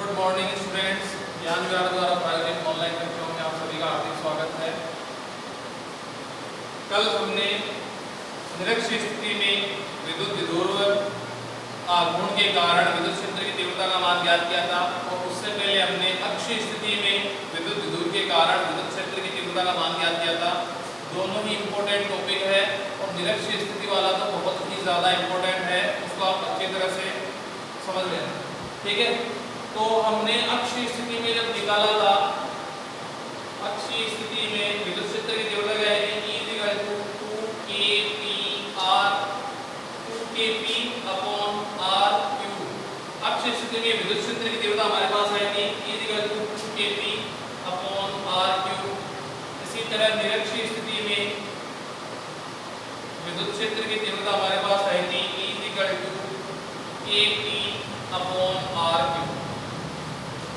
Good morning students, ज्ञान विहार द्वारा प्रायोजित ऑनलाइन कक्षाओं में आप सभी का हार्दिक स्वागत है। कल हमने निरक्ष स्थिति में विद्युत विधुर आघूर्ण के कारण विद्युत क्षेत्र की तीव्रता का मान ज्ञात किया था और उससे पहले हमने अक्षीय स्थिति में विद्युत विधुर के कारण विद्युत क्षेत्र की तीव्रता का मान ज्ञात किया था। दोनों ही इम्पोर्टेंट टॉपिक है और निरक्ष स्थिति वाला तो बहुत ही ज़्यादा इम्पोर्टेंट है, उसको आप अच्छी तरह से समझ लें। ठीक है, तो हमने अक्षीय स्थिति में जब निकाला था, अक्षीय स्थिति में विद्युत क्षेत्र की तीव्रता क्या है, E = 2kPr/r³। अक्षीय स्थिति में विद्युत क्षेत्र की तीव्रता हमारे पास आएगी E = 2kPr/r³। इसी तरह निरक्षीय स्थिति में विद्युत क्षेत्र की तीव्रता हमारे पास आएगी E = kPr/r³।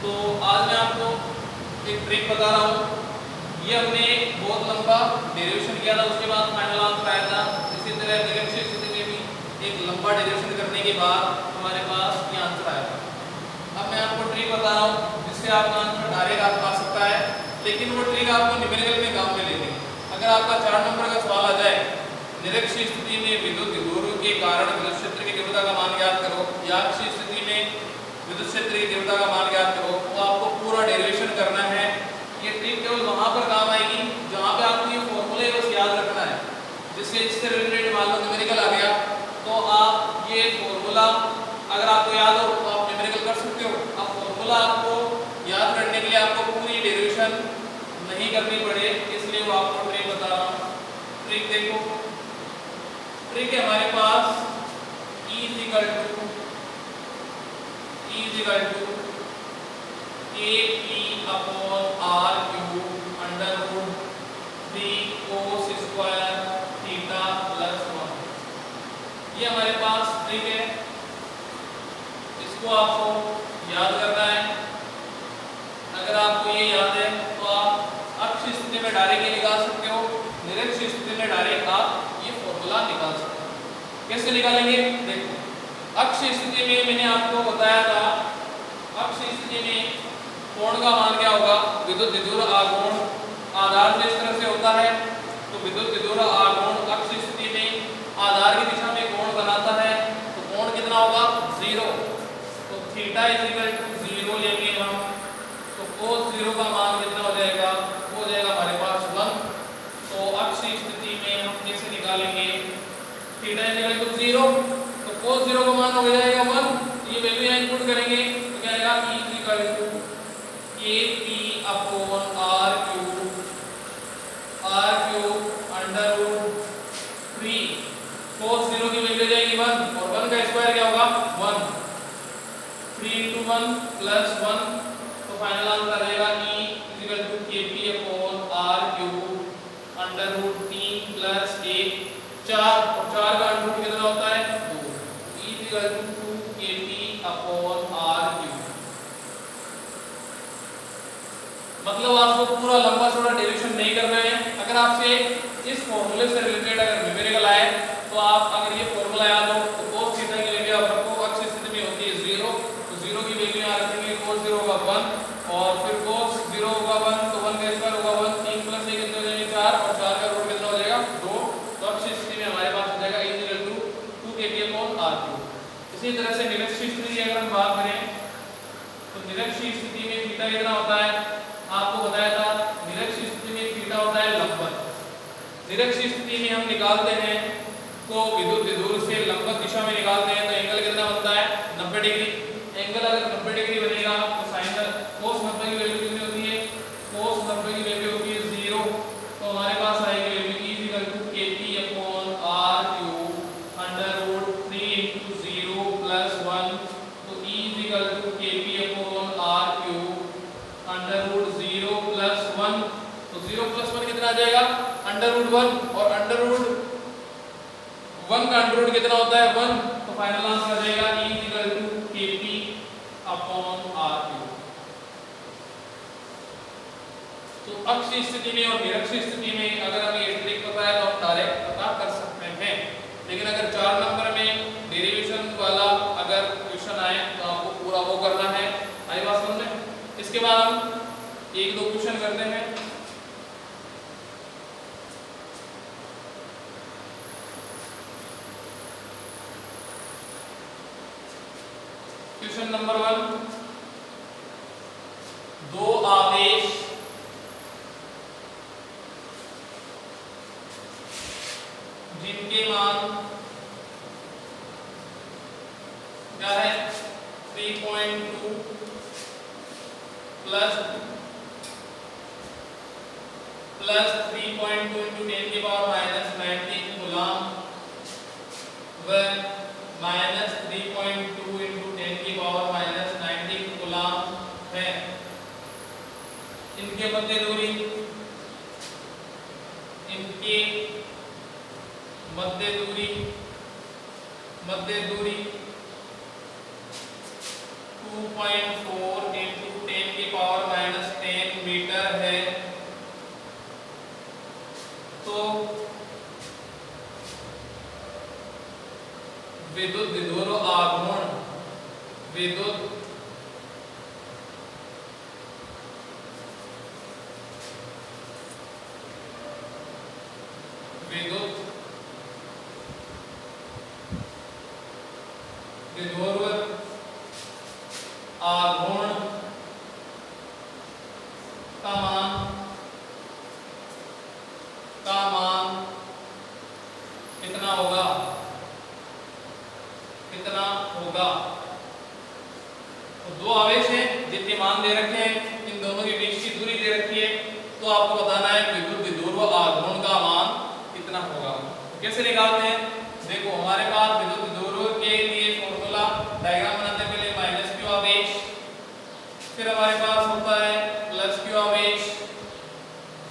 तो आज मैं आपको एक ट्रिक बता रहा हूँ। ये हमने बहुत लंबा डेरिवेशन किया था, उसके बाद फाइनल आंसर आया था। इसी तरह निरक्षीय स्थिति में भी एक लंबा डेरिवेशन करने के बाद हमारे पास ये आंसर आया था। अब मैं आपको ट्रिक बता रहा हूँ जिससे आपका आंसर डायरेक्ट आ सकता है, लेकिन वो ट्रिक आपको न्यूमेरिकल में काम में लेंगे। अगर आपका 4 नंबर का सवाल आ जाए, निरक्षीय स्थिति में विद्युत विधुर के कारण विद्युत क्षेत्र की तीव्रता का मान ज्ञात करो, या अक्षीय स्थिति में विद्युत क्षेत्र की तीव्रता का मान ज्ञात करो, तो आपको पूरा डेरिवेशन करना है। ये ट्रिक केवल वहां पर काम आएगी जहां पे आपको ये फॉर्मूले बस याद रखना है। जिससे इससे रिलेटेड मान लो न्यूमेरिकल आ गया तो आप ये फॉर्मूला अगर आपको याद हो तो आप न्यूमेरिकल कर सकते हो। अब फॉर्मूला आपको याद करने के लिए आपको पूरी डेरिवेशन नहीं करनी पड़े, इसलिए वो आपको ट्रिक बता रहा हूँ। ट्रिक देखो, ट्रिक है हमारे पास E = kPr/r³ √3cos²θ+1। ये हमारे पास ट्रिक है, इसको आपको याद करना है। अगर आपको ये याद है तो आप अक्षीय स्थिति में डायरेक्ट ये निकाल सकते हो, निरक्षीय स्थिति में डायरेक्ट आप ये फॉर्मूला निकाल सकते हो। कैसे निकालेंगे देखो, अक्षीय स्थिति में मैंने आपको बताया था, अक्षीय स्थिति में कोण का मान क्या होगा, विद्युत विधुर आघूर्ण आधार से इस तरह से होता है, तो विद्युत विधुर आघूर्ण अक्षीय स्थिति में आधार की दिशा में कोण बनाता है, तो कोण कितना होगा 0। तो θ = 0 लेंगे हम, तो cos 0 का मान कितना हो जाएगा, हो जाएगा हमारे पास 1। तो अक्षीय स्थिति में हम कैसे निकालेंगे, θ = 0, तो cos 0 का मान हो जाएगा 1। ये वैल्यू यहाँ इनपुट करेंगे तो क्या आएगा, E = kPr/r³√3। cos 0 की वैल्यू जाएगी 1 और 1 का स्क्वायर क्या होगा 1। 3 × 1 + 1, तो फाइनल आंसर आएगा E = kPr/r³√3 + 1 4, और 4 का अंडर कितना होता है 2। E = 2kPr/r³। मतलब आपको पूरा लंबा चौड़ा डेरिवेशन नहीं करना है। अगर आपसे इस फॉर्मूले से रिलेटेड अगर न्यूमेरिकल आए तो आप अगर ये फॉर्मूला याद हो तो cos θ की वैल्यू आप रखो, अक्षीय स्थिति में होती है 0, तो 0 की वैल्यू यहाँ रखेंगे, cos 0 होगा 1 और फिर cos 0 होगा 1, तो 1 का स्क्वायर होगा 1, 3 + 1 कितने हो जाएंगे 4, और 4 का रूट कितना हो जाएगा 2। तो अक्षीय स्थिति में हमारे पास हो जाएगा E = 2kPr/r³। इसी तरह से निरक्षीय स्थिति की अगर हम बात करें तो निरक्षीय स्थिति में θ कितना होता है, आपको बताया था निरक्षीय स्थिति में θ होता है लंबवत। निरक्षीय स्थिति में हम निकालते हैं तो विद्युत विधुर से लंबवत दिशा में निकालते हैं, तो एंगल कितना बनता है 90 डिग्री। एंगल अगर 90 डिग्री बनेगा तो साइन cos 90 की वैल्यू कितनी होती है, cos 90 की वैल्यू होती है 0। तो हमारे पास आएगी वैल्यू E = kPr/r³√3 × 0 + 1, तो E = kPr/r³√0 + 1, तो 0 + 1 कितना आ जाएगा √1, और √1 का अंडर रूट कितना होता है 1, तो फाइनल आंसर आ जाएगा E = kP/r³। तो अक्षीय स्थिति में और निरक्षीय स्थिति में अगर हमें ये ट्रिक पता है तो हम डायरेक्ट पता कर सकते हैं। लेकिन अगर 4 नंबर में डेरिवेशन वाला अगर क्वेश्चन आए तो आपको पूरा वो करना है। हमारे पास इसके बाद हम एक दो क्वेश्चन करते हैं। क्वेश्चन नंबर 1, दो आवेश जिनके मान क्या है 3.2 प्लस 3.2 इंटू 10 की पावर माइनस 19 कूलम व माइनस 3.2 इंटू 10 की पावर माइनस 19 कूलम है। इनके मध्य दूरी, इनके मध्य दूरी 2.4 इंटू 10 की पावर माइनस 10 मीटर है। तो विद्युत विधुर आघूर्ण, विद्युत विधुर आघूर्ण का मान कितना होगा, तो दो आवेश हैं जिनके मान दे रखे हैं, इन दोनों के बीच की दूरी दे रखी है, तो आपको बताना है विद्युत विधुर व आघूर्ण का मान कितना होगा। तो कैसे निकालते हैं, देखो हमारे पास विद्युत विधुर के लिए फॉर्मूला डायग्राम बनाते हैं। पहले माइनस क्यू आवेश, फिर हमारे पास होता है प्लस क्यू आवेश,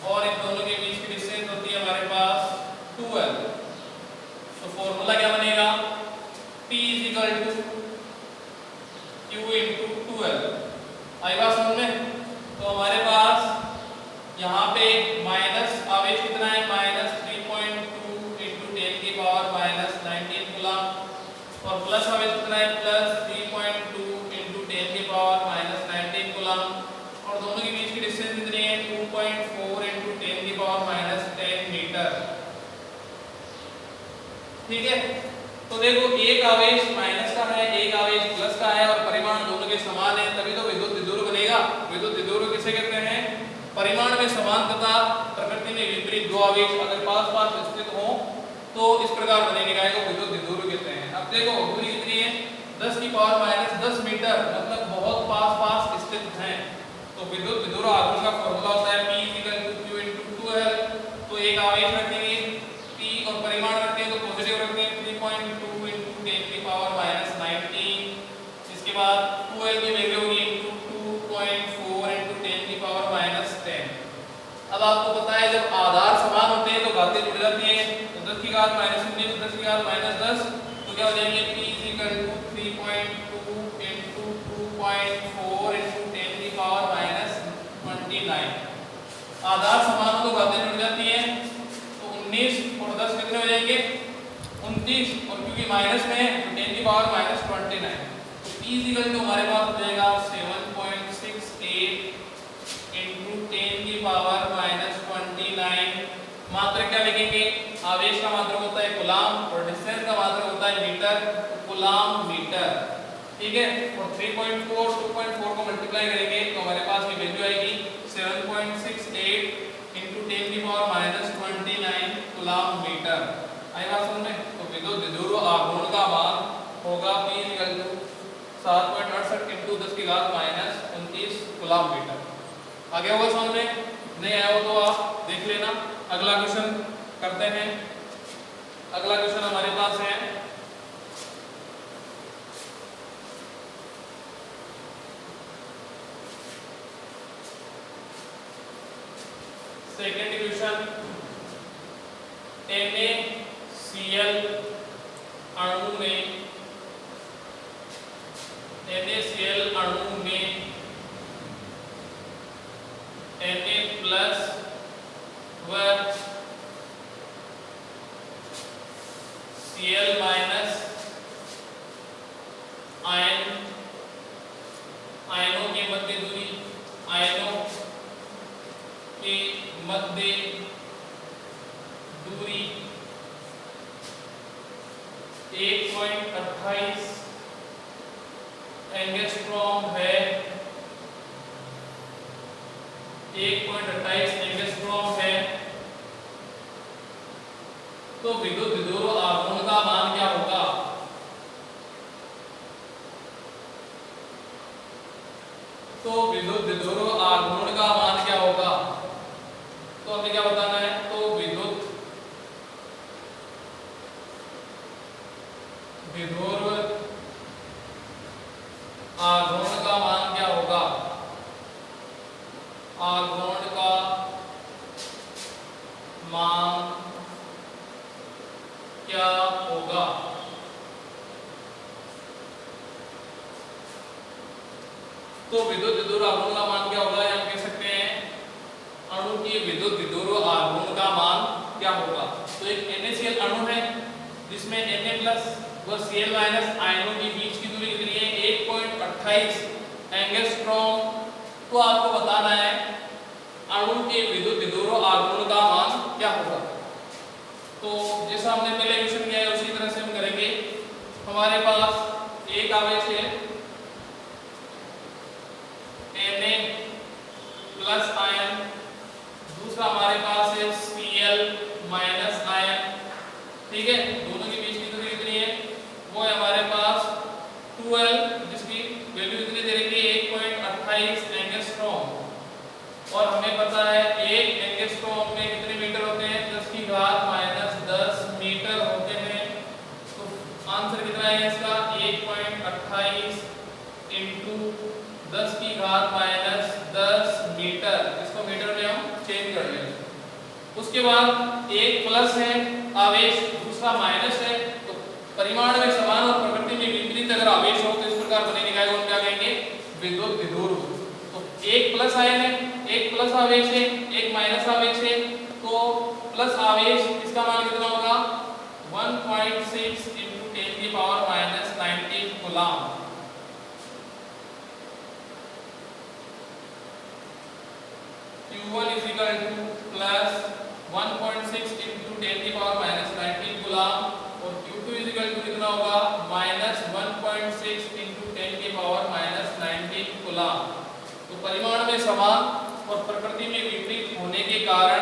और इन दोनों के बीच की डिस्टेंस होती है हमारे पास 2L। तो फॉर्मूला क्या बनेगा, P = Q × 2L। आई बात समझ में। तो हमारे पास यहाँ पे माइनस आवेश कितना है, माइनस 3.2 इंटू 10 की पावर माइनस 19 कूलम, और प्लस आवेश कितना है, प्लस 3.2 इंटू 10 की पावर माइनस 19 कूलम, और दोनों के बीच की डिस्टेंस कितनी है, 2.4 इंटू 10 की पावर माइनस 10 मीटर। ठीक है, तो देखो एक आवेश माइनस का है, एक आवेश प्लस का है, और परिमाण दोनों के समान है, तभी तो विद्युत विधुर बनेगा। विद्युत विधुर किसे कहते हैं, परिमाण में समान तथा प्रकृति में विपरीत दो आवेश अगर पास पास स्थित हो तो इस प्रकार बनेगा, को विद्युत विधुर कहते हैं। अब देखो दूरी कितनी है, 10 की पावर माइनस 10 मीटर, मतलब बहुत पास पास स्थित हैं। तो विद्युत विधुर आघूर्ण का फॉर्मूला होता है P = Q × 2L। तो एक आवेश रखेंगे P और परिमाण रखते हैं तो पॉजिटिव रखते हैं 3.2 इंटू 10 की पावर माइनस 19। इसके बाद 2L की वैल्यू होगी 2.4 इंटू 10 की पावर माइनस 10। अब आपको पता है जब आधार समान होते हैं तो घातें जुड़ जाती हैं, तो 10 की घात माइनस 19 10 की घात माइनस 10, तो क्या हो जाएंगे P = 3.2 इंटू 2.4 इंटू 10 की पावर माइनस 29। आधार समान हो तो घातें जुड़ जाती हैं, तो 19 और 10 कितने हो जाएंगे, 29, और क्योंकि माइनस में है तो 10 की पावर माइनस 29। तो P = हमारे पास हो जाएगा 7.68 इंटू 10 की पावर माइनस 29। मात्रक क्या लिखेंगे, आवेश का मात्रक होता है कूलम और डिस्टेंस का मात्रक होता है मीटर, तो कूलम मीटर। ठीक है, और 3.4 2.4 को मल्टीप्लाई करेंगे तो हमारे पास ये वैल्यू आएगी 7.68 इंटू 10 की पावर माइनस 29 कूलम मीटर। आई बात समझ में। तो विद्युत विधुर आघूर्ण का मान होगा P = 7.68 इंटू 10 की घात माइनस 29 कूलम मीटर। आगे होगा समझ में, नहीं आया हो तो आप देख लेना। अगला क्वेश्चन करते हैं। अगला क्वेश्चन हमारे पास है सेकेंड क्वेश्चन, NaCl अणु में Na+ व Cl- आयनों के मध्य दूरी मध्य दूरी 1.28 एंगस्ट्रॉम है, 1.28 एंगस्ट्रॉम है, तो विद्युत विदुर आघूर्ण का मान क्या होगा? तो विद्युत विदुर आघूर्ण का मान क्या होगा? तो हमें क्या बताना है? तो विद्युत विदुर आघूर्ण का मान क्या होगा? आघूर्ण का मान क्या होगा? तो विद्युत विदुर आघूर्ण का मान क्या होगा? या हम कह सकते हैं अणु की विद्युत विदुर आघूर्ण का मान क्या होगा? तो एक NaCl अणु है जिसमें Na+ व Cl- आयनों के बीच की दूरी कितनी है? 1.28 एंगस्ट्रॉम। तो आपको बताना है अणु के विद्युत विदुर आघूर्ण का मान क्या होगा। तो जैसा हमने पहले क्वेश्चन किया है उसी तरह से हम करेंगे। हमारे पास एक आवेश है Na+ आयन, दूसरा हमारे पास है Cl- आयन, ठीक है। दोनों के बीच की दूरी कितनी है? वो है हमारे पास 2L, जिसकी वैल्यू कितनी दे रखी है? 1.28 एंगस्ट्रॉम। और हमें पता है 1 एंगस्ट्रॉम में कितने मीटर होते हैं? 10⁻⁻10 मीटर होते हैं। तो आंसर कितना है इसका? 1.28 × 10⁻⁻10 मीटर। इसको मीटर में हम चेंज कर लेंगे। उसके बाद एक प्लस है आवेश, दूसरा माइनस है, तो परिमाण में समान और प्रकृति में विपरीत अगर आवेश हो तो इस प्रकार बने निकाय को क्या कहेंगे? विद्युत विदुर। तो एक प्लस आयन है, एक प्लस आवेश है, एक माइनस आवेश है, तो प्लस आवेश इसका मान कितना होगा? 1.6 × 10⁻⁻19 कूलम। Q1 = प्लस 1.6 × 10⁻⁻19 कूलम और Q2 कितना होगा? -1.6 × 10⁻⁻19 कूलम। तो परिमाण में समान और प्रकृति में विपरीत होने के कारण,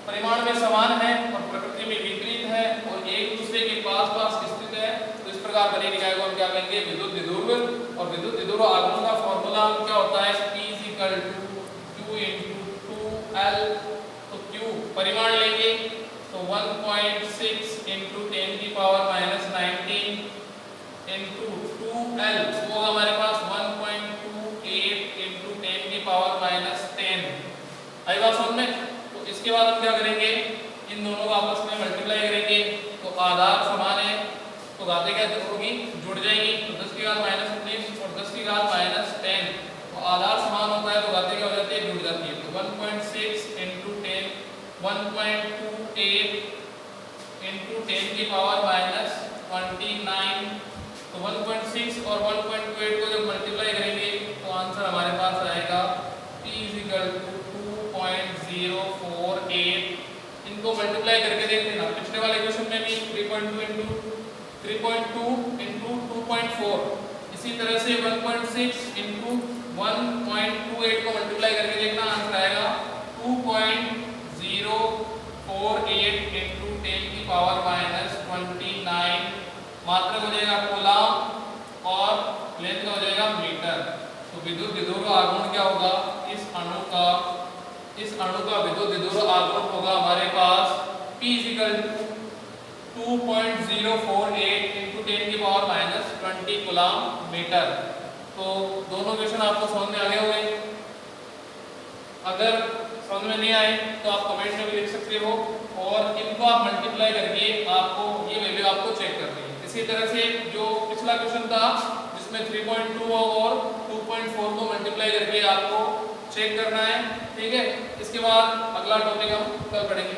परिमाण में समान है और प्रकृति में विपरीत है और एक दूसरे के पास स्थित है, तो इस प्रकार बने निकाय को हम क्या कहेंगे? विद्युत विदुर। और विद्युत विदुर आघूर्ण का फॉर्मूला क्या होता है? P = Q × 2L। तो Q परिमाण लेंगे तो 1.6 × 10⁻⁻19 × 2L वो हमारे पास 1.28 × 10⁻�10। आई बात समझ में? तो इसके बाद हम क्या करेंगे? इन दोनों को आपस में मल्टीप्लाई करेंगे तो आधार समान है तो घातें क्या होगी? जुड़ जाएंगी। तो 10⁻⁻19 और 10⁻⁻10, तो आधार समान होता है तो घातें क्या हो जाती है? जुड़ जाती है। तो 1.6 × 10 1.28 × 10⁻⁻29, तो 1.6 और 1.28 को जब मल्टीप्लाई करेंगे तो आंसर हमारे पास आएगा P = 2.048। इनको मल्टीप्लाई करके देख लेना। पिछले वाले क्वेश्चन में भी 3.2 × 2.4, इसी तरह से 1.6 × 1.28 को मल्टीप्लाई करके देखना, आंसर आएगा 2.048 × 10⁻⁻29। मात्रक हो जाएगा कूलम और लेंथ का हो जाएगा मीटर। तो विद्युत विदुर आघूर्ण क्या होगा? इस अणु का विद्युत विदुर आघूर्ण होगा हमारे पास P = 2.048 × 10⁻⁻20 कूलम मीटर। तो दोनों क्वेश्चन आपको समझ में आ गए होंगे। अगर समझ में नहीं आए तो आप कमेंट में भी लिख सकते हो और इनको आप मल्टीप्लाई करके आपको ये वैल्यू आपको चेक करनी है। इसी तरह से जो पिछला क्वेश्चन था जिसमें 3.2 और 2.4 को मल्टीप्लाई करके आपको चेक करना है, ठीक है। इसके बाद अगला टॉपिक हम कल पढ़ेंगे।